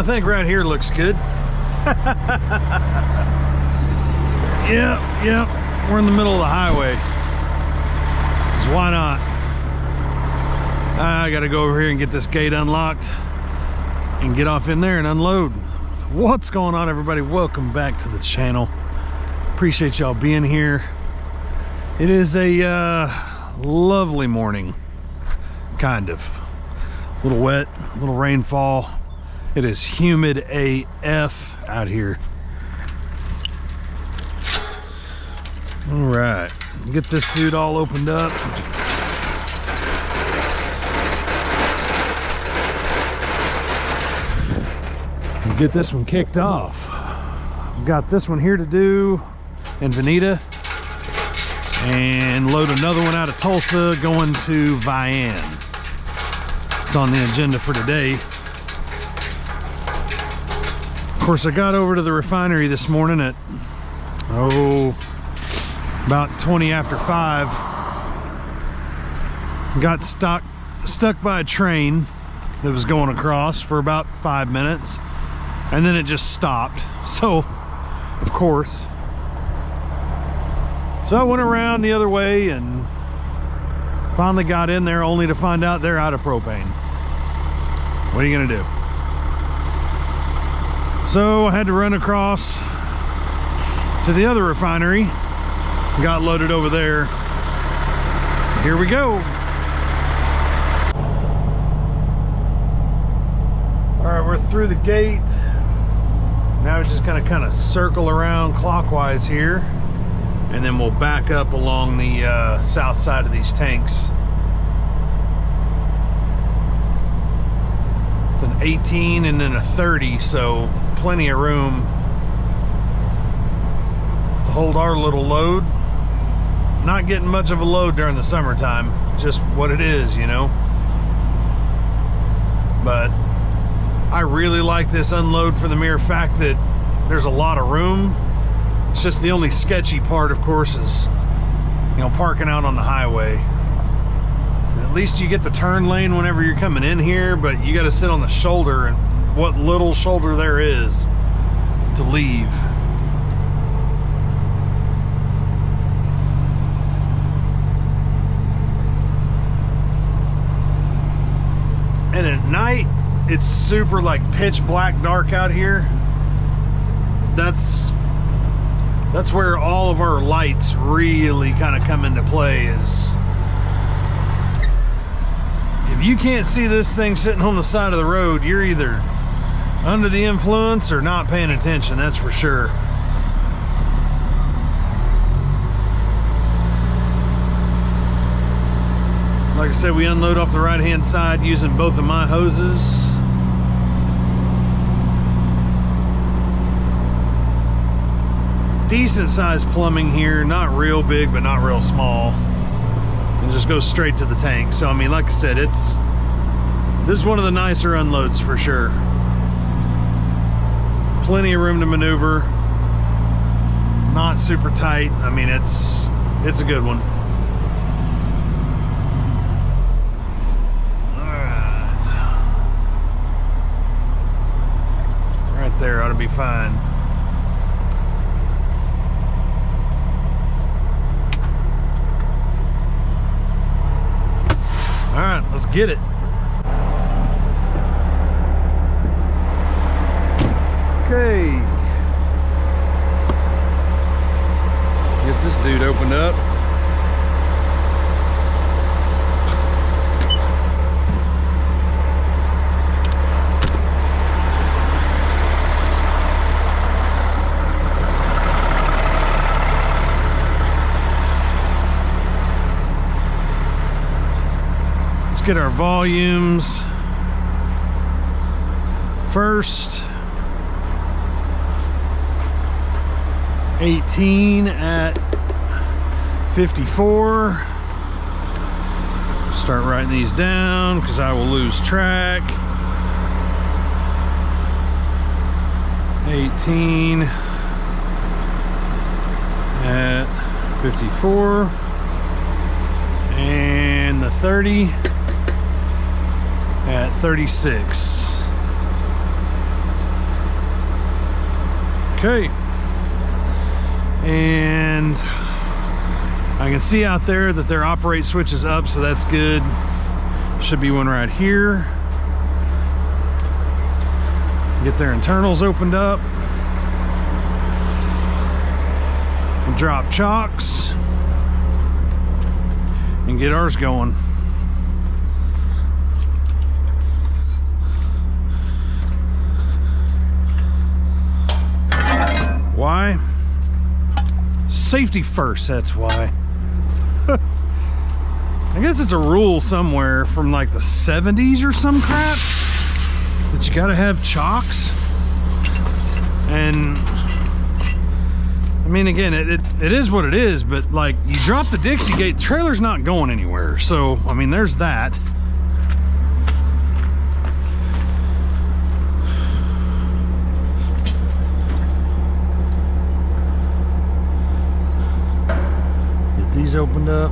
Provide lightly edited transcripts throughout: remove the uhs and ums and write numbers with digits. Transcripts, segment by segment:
I think right here looks good. Yep, we're in the middle of the highway. So why not? I gotta go over here and get this gate unlocked and get off in there and unload. What's going on, everybody? Welcome back to the channel. Appreciate y'all being here. It is a lovely morning, kind of. A little wet, a little rainfall. It is humid AF out here. All right, get this dude all opened up. And get this one kicked off. We've got this one here to do in Vinita, and load another one out of Tulsa going to Vian. It's on the agenda for today. Of course, I got over to the refinery this morning at about 20 after 5. Got stuck by a train that was going across for about 5 minutes, and then it just stopped. So, of course, so I went around the other way and finally got in there, only to find out they're out of propane. What are you gonna do? So I had to run across to the other refinery, got loaded over there. Here we go. All right, we're through the gate. Now we're just gonna kind of circle around clockwise here, and then we'll back up along the south side of these tanks. It's an 18 and then a 30, so plenty of room to hold our little load. Not getting much of a load during the summertime, just what it is, you know. But I really like this unload for the mere fact that there's a lot of room. It's just the only sketchy part, of course, is, you know, parking out on the highway. At least you get the turn lane whenever you're coming in here, but you got to sit on the shoulder, and what little shoulder there is to leave. And at night, it's super like pitch black dark out here. That's where all of our lights really kind of come into play. Is if you can't see this thing sitting on the side of the road, you're either under the influence or not paying attention, that's for sure. Like I said, we unload off the right hand side using both of my hoses. Decent sized plumbing here, not real big but not real small, and just goes straight to the tank. So I mean, like I said, this is one of the nicer unloads for sure. Plenty of room to maneuver, not super tight. I mean, it's a good one. Right there ought to be fine. All right, let's get it. Okay. Get this dude opened up. Get our volumes first. 18 at 54. Start writing these down because I will lose track. 18 at 54. And the 30 at 36. Okay. And I can see out there that their operate switch is up, so that's good. Should be one right here. Get their internals opened up. We'll drop chocks and get ours going. Why? Safety first, that's why. I guess it's a rule somewhere from like the 70s or some crap that you gotta have chocks. And I mean, again, it is what it is, but like you drop the Dixie gate, trailer's not going anywhere. So, I mean, there's that. Get these opened up.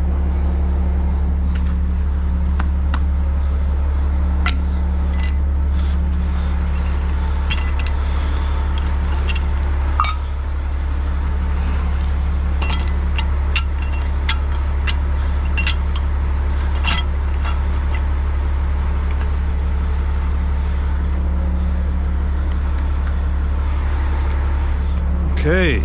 Okay.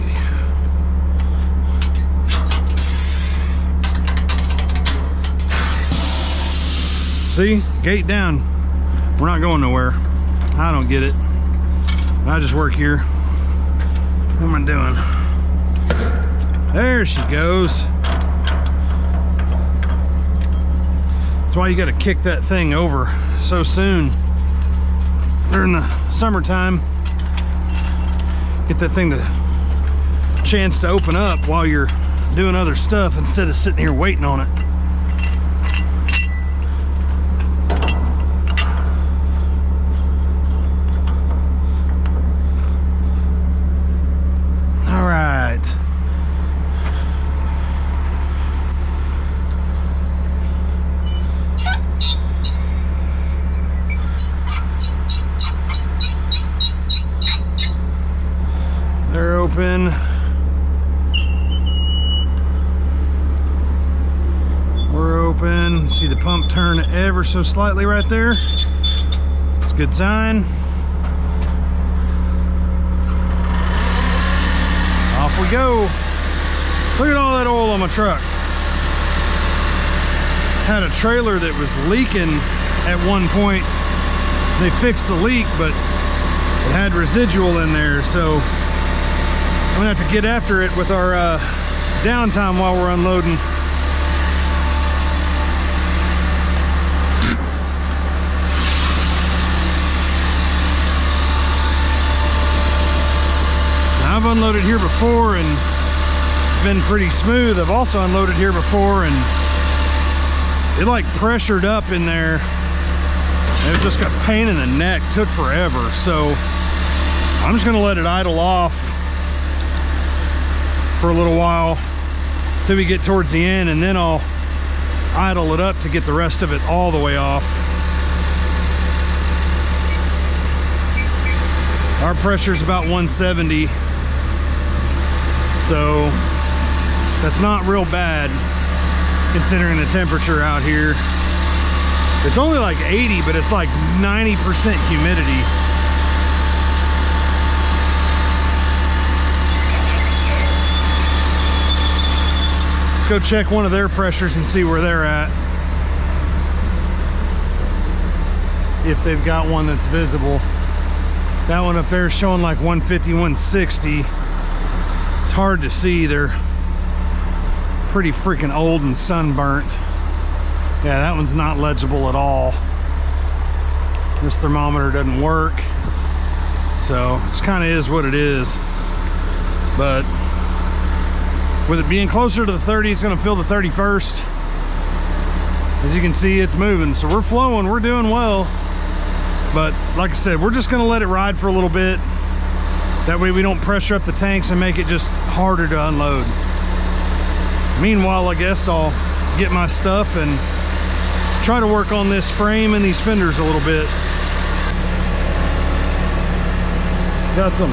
See? Gate down. We're not going nowhere. I don't get it. I just work here. What am I doing? There she goes. That's why you got to kick that thing over so soon during the summertime. Get that thing to chance to open up while you're doing other stuff instead of sitting here waiting on it. All right. They're open. Open. See the pump turn ever so slightly right there. It's a good sign. Off we go. Look at all that oil on my truck. Had a trailer that was leaking at one point. They fixed the leak, but it had residual in there, so I'm gonna have to get after it with our downtime while we're unloading. I've unloaded here before and it's been pretty smooth. I've also unloaded here before and it like pressured up in there. It was just got pain in the neck, took forever. So I'm just gonna let it idle off for a little while till we get towards the end, and then I'll idle it up to get the rest of it all the way off. Our pressure's about 170. So that's not real bad considering the temperature out here. It's only like 80, but it's like 90% humidity. Let's go check one of their pressures and see where they're at. If they've got one that's visible. That one up there is showing like 150, 160. It's hard to see. They're pretty freaking old and sunburnt. Yeah, that one's not legible at all. This thermometer doesn't work. So it kind of is what it is. But with it being closer to the 30, it's going to fill the 31st. As you can see, it's moving. So we're flowing, we're doing well. But like I said, we're just going to let it ride for a little bit. That way we don't pressure up the tanks and make it just harder to unload. Meanwhile, I guess I'll get my stuff and try to work on this frame and these fenders a little bit. Got some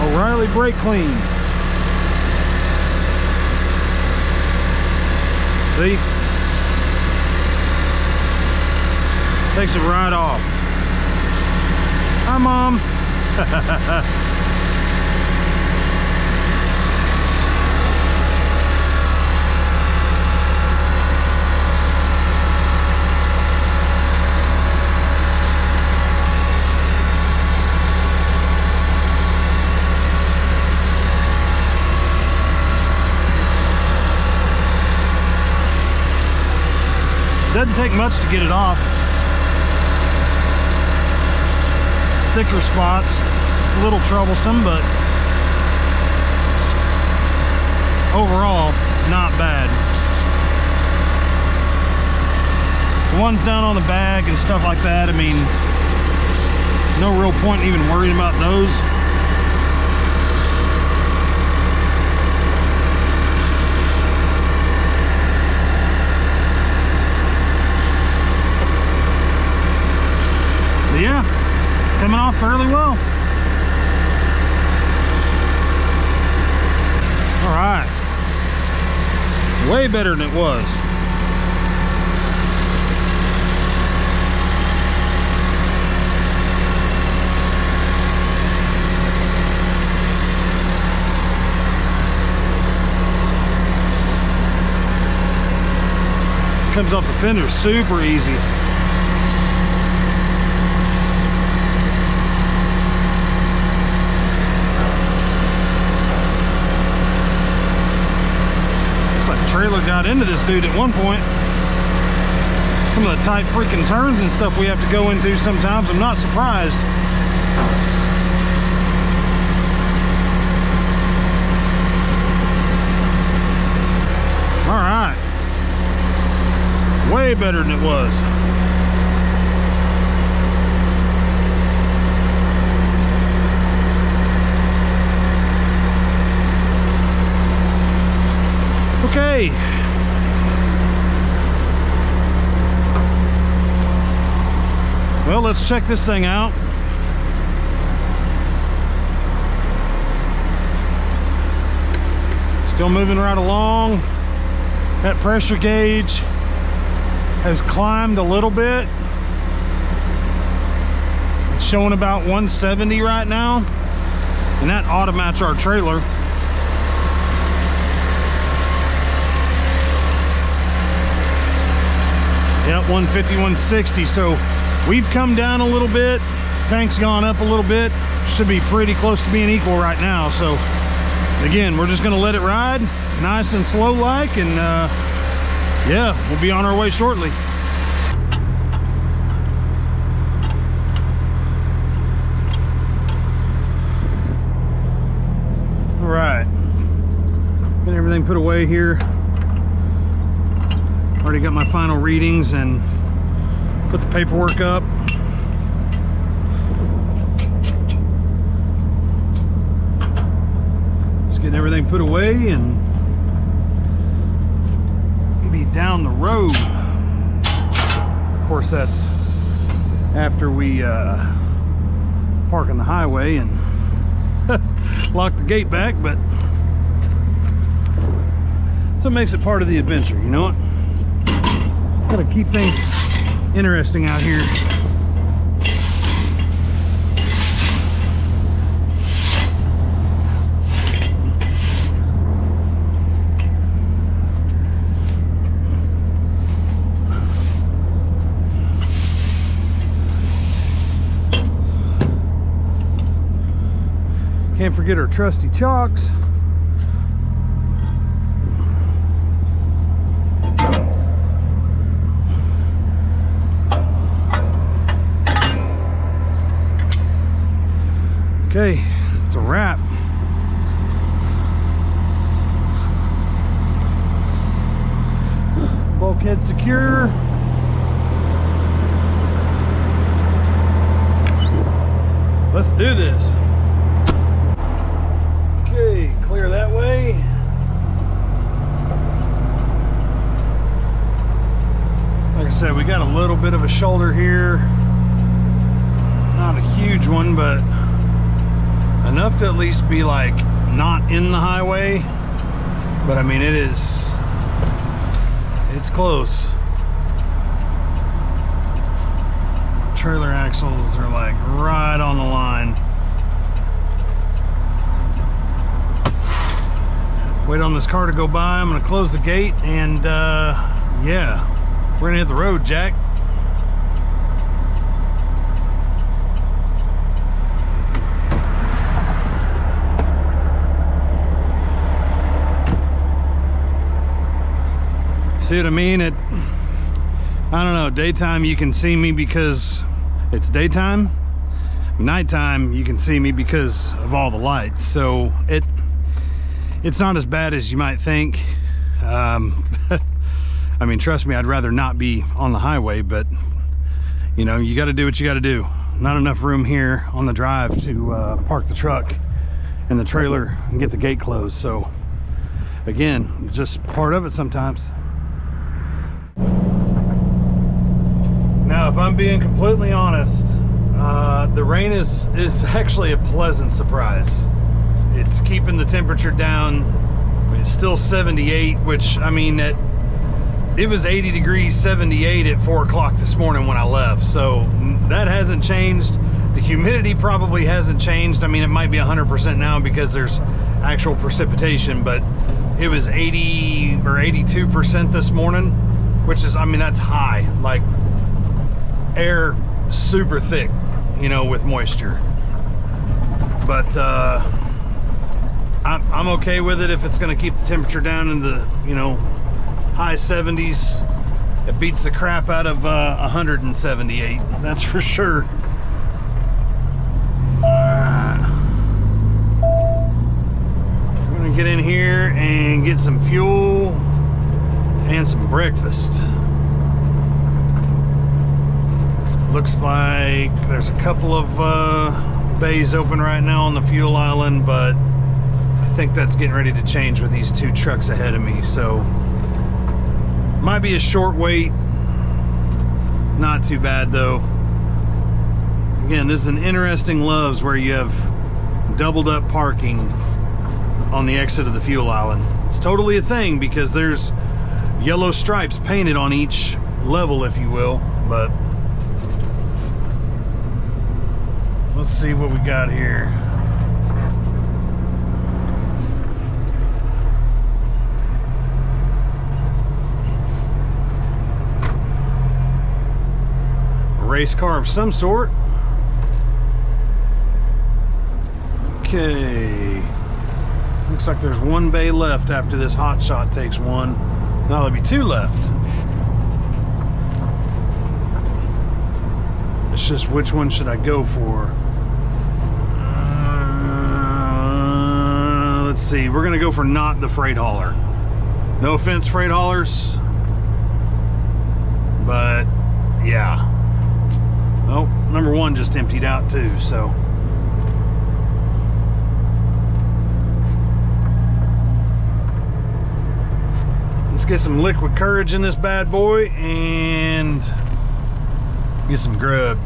O'Reilly brake clean. See? Takes it right off. Hi, Mom. Doesn't take much to get it off. It's thicker spots, a little troublesome, but overall, not bad. The ones down on the bag and stuff like that, I mean, no real point in even worrying about those. Yeah, coming off fairly well. All right, way better than it was. Comes off the fender super easy. Trailer got into this dude at one point. Some of the tight freaking turns and stuff we have to go into sometimes, I'm not surprised. All right, way better than it was. Okay. Well, let's check this thing out. Still moving right along. That pressure gauge has climbed a little bit. It's showing about 170 right now, and that ought to match our trailer. Yep, 150, 160. So we've come down a little bit. Tank's gone up a little bit. Should be pretty close to being equal right now. So again, we're just gonna let it ride nice and slow like, and yeah, we'll be on our way shortly. All right, get everything put away here. Already got my final readings and put the paperwork up. Just getting everything put away and be down the road. Of course, that's after we park on the highway and lock the gate back, but so it makes it part of the adventure, you know what? Gotta keep things interesting out here. Can't forget our trusty chocks. Okay, it's a wrap. Bulkhead secure. Let's do this. Okay, clear that way. Like I said, we got a little bit of a shoulder here. Not a huge one, but enough to at least be like not in the highway, but I mean it's close. Trailer axles are like right on the line. Wait on this car to go by. I'm gonna close the gate and yeah, we're gonna hit the road, Jack. See what I mean? I don't know, daytime you can see me because it's daytime. Nighttime you can see me because of all the lights. So it's not as bad as you might think. I mean, trust me, I'd rather not be on the highway, but you know, you got to do what you got to do. Not enough room here on the drive to park the truck and the trailer and get the gate closed. So again, just part of it sometimes. Now, if I'm being completely honest, the rain is actually a pleasant surprise. It's keeping the temperature down. It's still 78, which, I mean, it was 80 degrees, 78 at 4 o'clock this morning when I left. So that hasn't changed. The humidity probably hasn't changed. I mean, it might be 100% now because there's actual precipitation, but it was 80 or 82% this morning, which is, I mean, that's high. Like, air super thick, you know, with moisture. But I'm okay with it if it's going to keep the temperature down in the, you know, high 70s. It beats the crap out of 178, that's for sure. We're gonna get in here and get some fuel and some breakfast. Looks like there's a couple of bays open right now on the fuel island, but I think that's getting ready to change with these 2 trucks ahead of me. So might be a short wait. Not too bad though. Again, this is an interesting Love's where you have doubled up parking on the exit of the fuel island. It's totally a thing because there's yellow stripes painted on each level, if you will, but let's see what we got here. A race car of some sort. Okay. Looks like there's 1 bay left after this hot shot takes one. Now there'll be 2 left. It's just which one should I go for? Let's see, we're gonna go for not the freight hauler. No offense, freight haulers, but yeah. Oh, number 1 just emptied out too, so. Let's get some liquid courage in this bad boy and get some grub.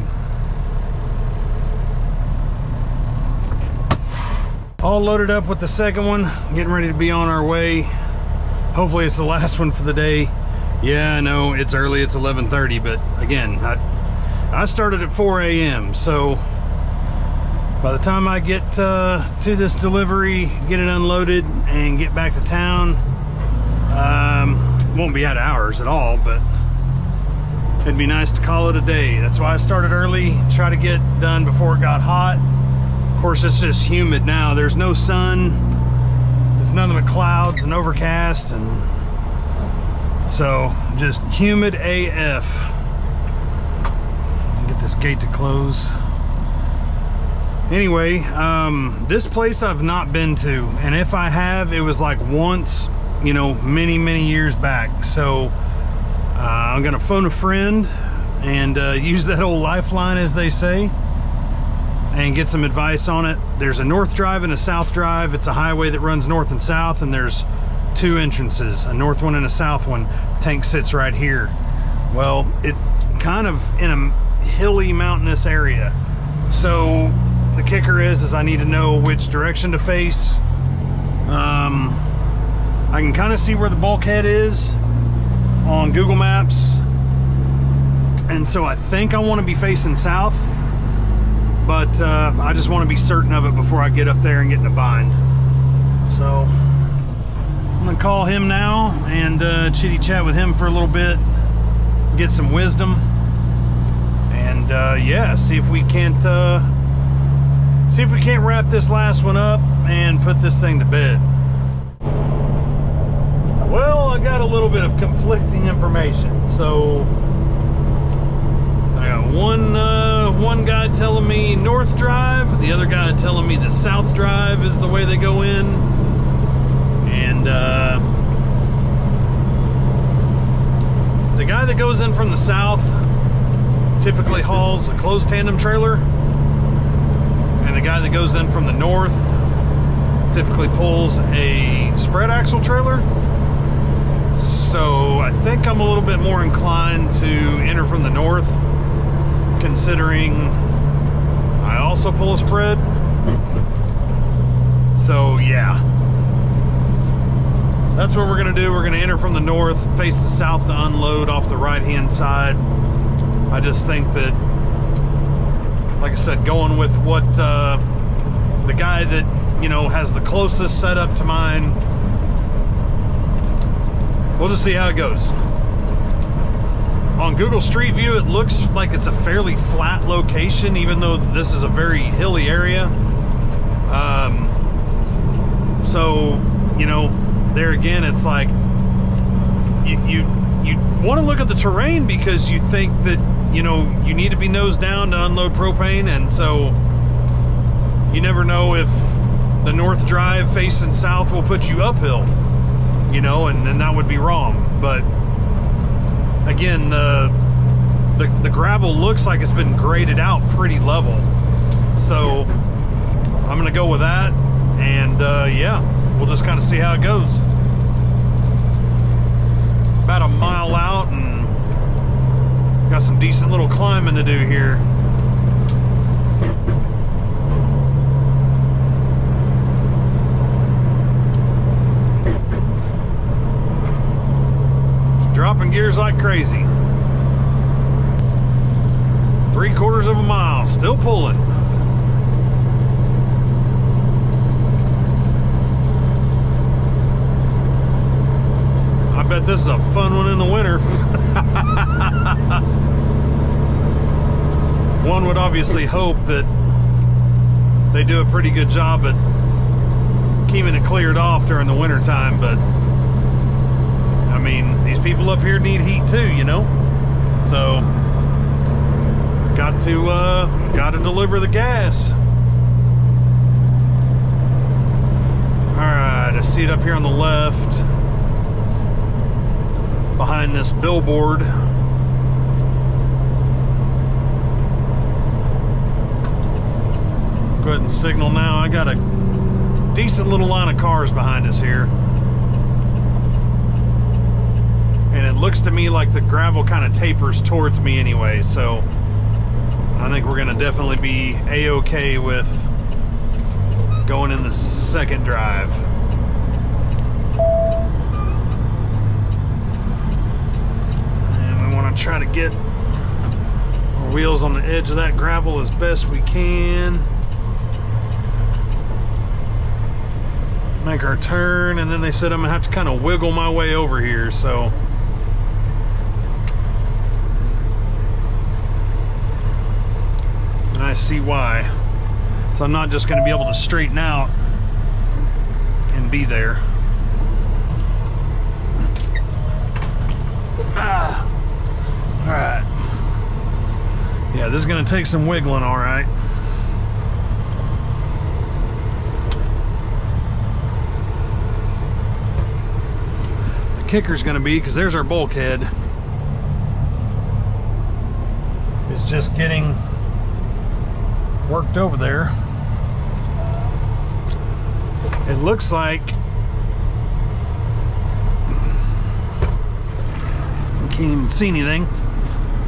All loaded up with the second one, getting ready to be on our way. Hopefully it's the last one for the day. Yeah, I know it's early, it's 11:30, but again, I started at 4 a.m. so by the time I get to this delivery, get it unloaded and get back to town, won't be out of hours at all, but it'd be nice to call it a day. That's why I started early, try to get done before it got hot. Of course, it's just humid now. There's no sun. There's nothing but clouds and overcast, and so just humid AF. Get this gate to close. Anyway, this place I've not been to, and if I have, it was like once, you know, many years back. So I'm gonna phone a friend and use that old lifeline, as they say, and get some advice on it. There's a north drive and a south drive. It's a highway that runs north and south, and there's 2 entrances, a north one and a south one. The tank sits right here. Well, it's kind of in a hilly, mountainous area. So the kicker is I need to know which direction to face. I can kind of see where the bulkhead is on Google Maps, and so I think I want to be facing south, but I just want to be certain of it before I get up there and get in a bind. So I'm gonna call him now and chitty chat with him for a little bit, get some wisdom, and yeah, see if we can't wrap this last one up and put this thing to bed. Well, I got a little bit of conflicting information. So I got one guy telling me north drive, the other guy telling me the south drive is the way they go in, and the guy that goes in from the south typically hauls a closed tandem trailer, and the guy that goes in from the north typically pulls a spread axle trailer. So I think I'm a little bit more inclined to enter from the north, considering I also pull a spread. So yeah, that's what we're gonna do. We're gonna enter from the north, face the south to unload off the right hand side. I just think that, like I said, going with what the guy that, you know, has the closest setup to mine, we'll just see how it goes. On Google Street View, it looks like it's a fairly flat location, even though this is a very hilly area. So, you know, there again, it's like you want to look at the terrain because you think that, you know, you need to be nose down to unload propane, and so you never know if the north drive facing south will put you uphill, you know, and that would be wrong. But again, the gravel looks like it's been graded out pretty level, so I'm gonna go with that, and yeah, we'll just kind of see how it goes. About a mile out, and got some decent little climbing to do here. Dropping gears like crazy. 3/4 of a mile, still pulling. I bet this is a fun one in the winter. One would obviously hope that they do a pretty good job at keeping it cleared off during the winter time, but I mean, these people up here need heat too, you know? So got to deliver the gas. All right, I see it up here on the left behind this billboard. Go ahead and signal now. I got a decent little line of cars behind us here, and it looks to me like the gravel kind of tapers towards me anyway, so I think we're gonna definitely be a-okay with going in the second drive. And we want to try to get our wheels on the edge of that gravel as best we can. Make our turn, and then they said I'm gonna have to kind of wiggle my way over here, so I see why. So I'm not just going to be able to straighten out and be there. All right. Yeah, this is going to take some wiggling, all right. The kicker's going to be, because there's our bulkhead, it's just getting worked over there. It looks like I can't even see anything.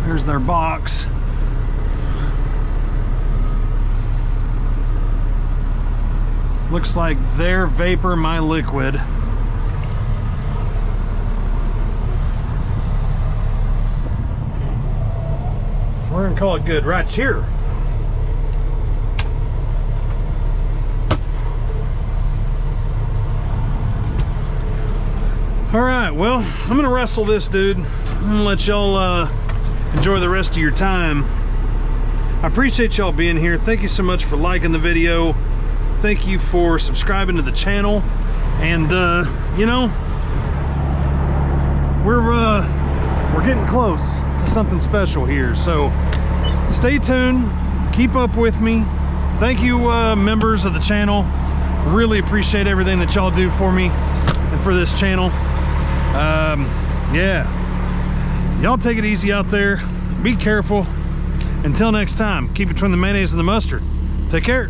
There's their box. Looks like their vapor, my liquid. We're gonna call it good right here. All right, well, I'm gonna wrestle this dude. I'm gonna let y'all enjoy the rest of your time. I appreciate y'all being here. Thank you so much for liking the video. Thank you for subscribing to the channel. And you know, we're getting close to something special here. So stay tuned, keep up with me. Thank you, members of the channel. Really appreciate everything that y'all do for me and for this channel. Yeah, y'all take it easy out there. Be careful. Until next time, keep between the mayonnaise and the mustard. Take care.